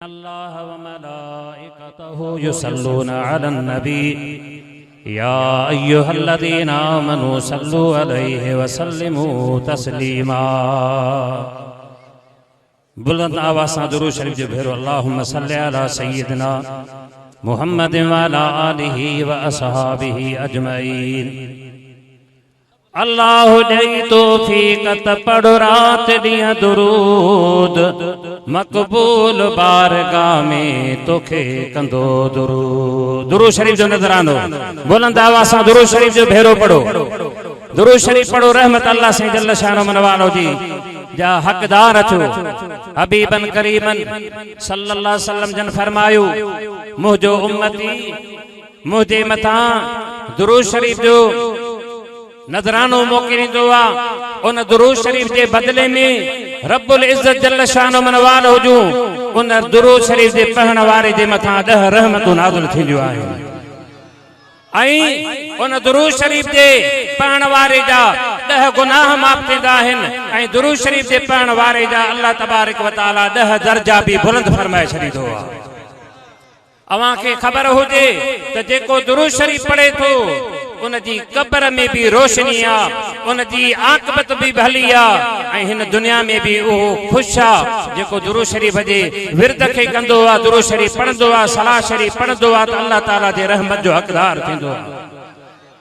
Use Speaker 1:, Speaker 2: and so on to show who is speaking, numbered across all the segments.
Speaker 1: الله وملائكته يصلون على النبي يا أيها الذين آمنوا صلوا عليه وسلموا تسليما بلند آواز سے درود شریف جو بھیرو اللهم صل على سيدنا محمد وعلى آله وأصحابه أجمعين اللہ دئی توفیق پڑھ رات دیا درود مقبول بارگاہ میں توکھے کندو درود درود شریف جو نظرانو بلند آواز سے درود شریف جو بھیرو پڑھو درود شریف پڑھو رحمت اللہ سے جل شانو منوالو جی جا حقدار اچھو حبیبن کریمن صلی اللہ علیہ وسلم جن فرمایو مجھو امتی مجھے متاں درود شریف جو نظرانو موقعی دعا ان درود شریف کے بدلے میں رب العزت جل شانو منوال ہو جو ان درود شریف کے پڑھن وارے دے متھاں 10 رحمتوں نازل تھیندیوں آہن ان درود شریف کے پڑھن وارے جا 10 گناہ معاف تھیندا آہن درود شریف کے پڑھن وارے جا اللہ تبارک و تعالی 10 درجہ بھی بلند فرمائے چھڑیندو آ اوہاں کے خبر ہو جے تے جیکو درود شریف پڑھے تو ان جی قبر میں بھی روشنی آ ان جی عاقبت بھی بھلی آ ہن دنیا میں بھی او خوش آ جیکو درود شریف جے ورد کے کندو آ درود شریف پڑھندو آ صلاۃ شریف پڑھندو آ تو اللہ تعالی جے رحمت جو حقدار تھیندو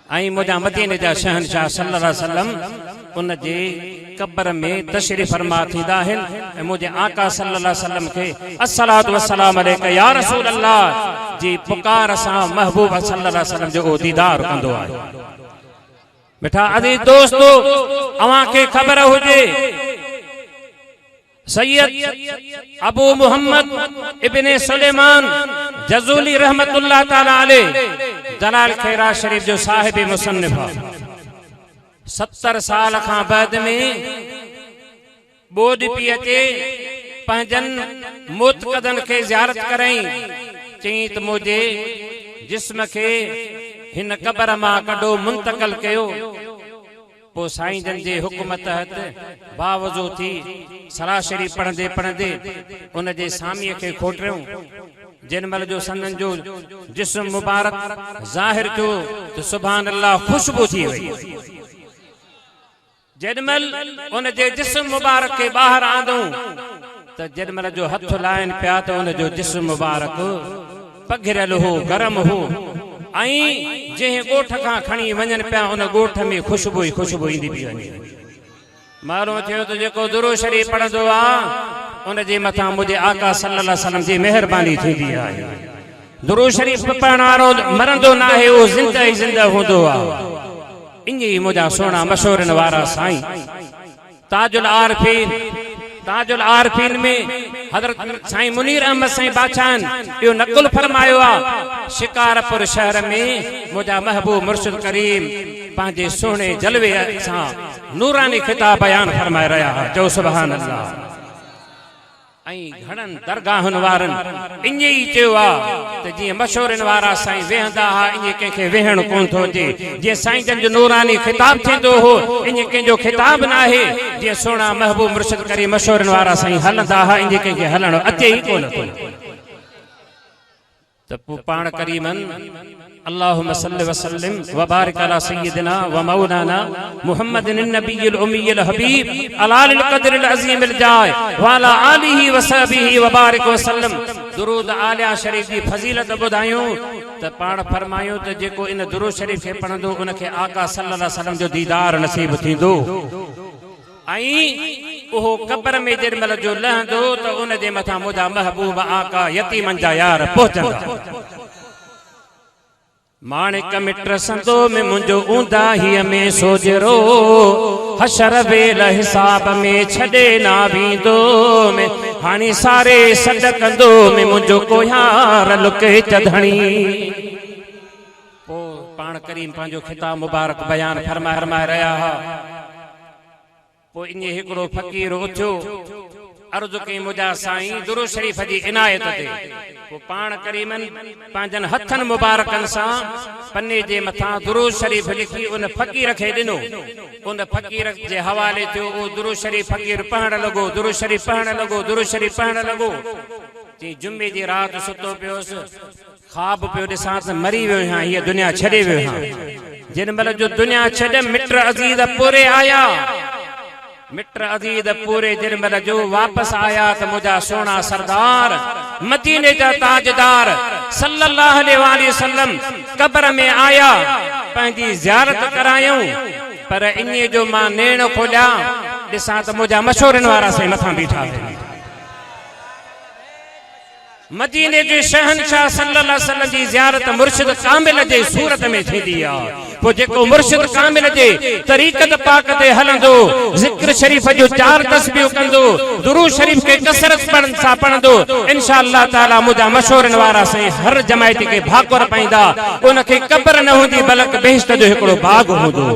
Speaker 1: آ مجھا مدینے جا شہنشاہ صلی اللہ علیہ وسلم ان جے قبر میں تشریف فرما تھیندا ہن مجھے آقا صلی اللہ علیہ وسلم کے الصلاۃ والسلام علیک یا رسول اللہ جی پکار سا محبوب صلی اللہ علیہ وسلم جو دیدار کندو آئے بیٹھا عزیز دوستو اوہاں کے خبر ہو جے سید ابو محمد ابن سلیمان جزولی رحمت اللہ تعالی علیہ جلال خیرات شریف جو صاحب مصنفہ 70 سال کھاں بعد میں بود پی اچے پنجن متقدن کے زیارت کریں چیت مجھے جسم کے ہن قبر ماں کڈو منتقل کیو پو سائیں جن جے حکمت ہت باوضو تھی صلاۃ شریف پڑھندے پڑھندے ان جے سامی کے کھوٹریوں جن مل جو سنن جو جسم مبارک ظاہر جو تو سبحان اللہ خوشبو تھی ہوئی جن مل ان جے جسم مبارک کے باہر آندوں تو جن مل جو ہتھ لائن پیا تو ان جو جسم مبارک پگھرل ہو گرم ہو آئیں جہیں گوٹھ کھاں کھنی ونجن پیا ان گوٹھ میں خوشبو ہی خوشبو ایندی بھی ونجی معلوم تھیو تو جیکو درود شریف پڑھندو آ ان جے متھاں مجھے آقا صلی اللہ علیہ وسلم جی مہربانی تھیندی آہے درود شریف پڑھن وارو مرندو نہ ہے وہ زندہ ہی زندہ ہوندو آ انجی مجھا سونا مشہورن وارا سائیں تاج العارفین میں حضرت سائیں منیر احمد سائیں باچان یہ نقل فرمایو آ شکارپور شہر میں مجھا محبوب مرشد کریم پانجے سونے جلوے ساں نورانی خطاب بیان فرمائے رہا جو سبحان اللہ گھڑن درگاہن وارن انجی چوا تے جی مشہورن وارا سائیں وہندا ہا انجی کے وہن کون تھو جی سائیں جن جو نورانی خطاب تھیندو ہو انجی کے جو خطاب نہ ہے جی سونا محبوب مرشد کریم مشہورن وارا سائیں ہلندا ہا انجی کے ہلن اچے ہی کون تو پان کریمن اللهم صل وسلم وبارك على سيدنا ومولانا محمد النبي الأمي الحبيب على القدر العظيم الجاه وعلى آله وصحبه وبارك وسلم درود آلیہ شریف کی فضیلت بدھائیوں تو پان فرمایوں تو جیکو ان درود شریف کے پڑھندو ان کے آقا صلی اللہ علیہ وسلم جو دیدار نصیب تھیندو وہ قبر میں جن مل جو لہندو تو ان دے متھا مجھا محبوب آقا یتیمن جا یار پہنچندا مانک مٹر سندو میں منجو اوندا ہی میں سوجرو حشر ویل حساب میں چھڑے نہ ویندو میں ہانی سارے صدقندو میں منجو کو یار لکے چدھنی پان کریم پانجو خطاب مبارک بیان فرمائے رہا پو انجے ہکڑو فقیر اچھو عرض کے مجھا سائیں درود شریف جی عنایت تے وہ پان کریمن پانجن ہتھن مبارکن سا پنے جے متھاں درود شریف لکھی ان فقیر کھے ڈنو ان فقیر جے حوالے تھو او درود شریف فقیر پڑھن لگو درود شریف پڑھن لگو درود شریف پڑھن لگو चई जुमे जी रात सुतो पियोसि ख्वाब पियो ॾिसां त मरी वियो आहियां हीअ दुनिया छॾे वियो आहियां जिन महिल जो दुनिया छॾे मिट अज़ीज़ पूरे आया मिट अज़ीज़ पूरे जिन महिल जो वापस आया त मुंहिंजा सुहिणा सरदार मदीने जा ताजदार सल्लल्लाहु अलैहि वसल्लम क़ब्र में आया पंहिंजी ज़ियारत करायूं पर इन जो मां नेण खोलिया ॾिसां त मुंहिंजा मशहूरनि वारा साईं मथां बीठा मदीने जे शहनशाह सल्लल्लाहु अलैहि वसल्लम जी ज़ियारत मुर्शिद कामिल जे सूरत में थींदी आहे पोइ जेको मुर्शिद कामिल जे तरीक़त पाक ते हलंदो ज़िक्र शरीफ़ जो 4 तस्बीह कंदो दुरूद शरीफ़ के कसरत सां पढ़ंदो इंशाअल्लाह ताला मुंहिंजा मशहूरनि वारा साईं हर जमायत खे भाकुर पाईंदा उनखे क़ब्र न हूंदी बल्कि बेहिश्त जो हिकिड़ो बाग़ हूंदो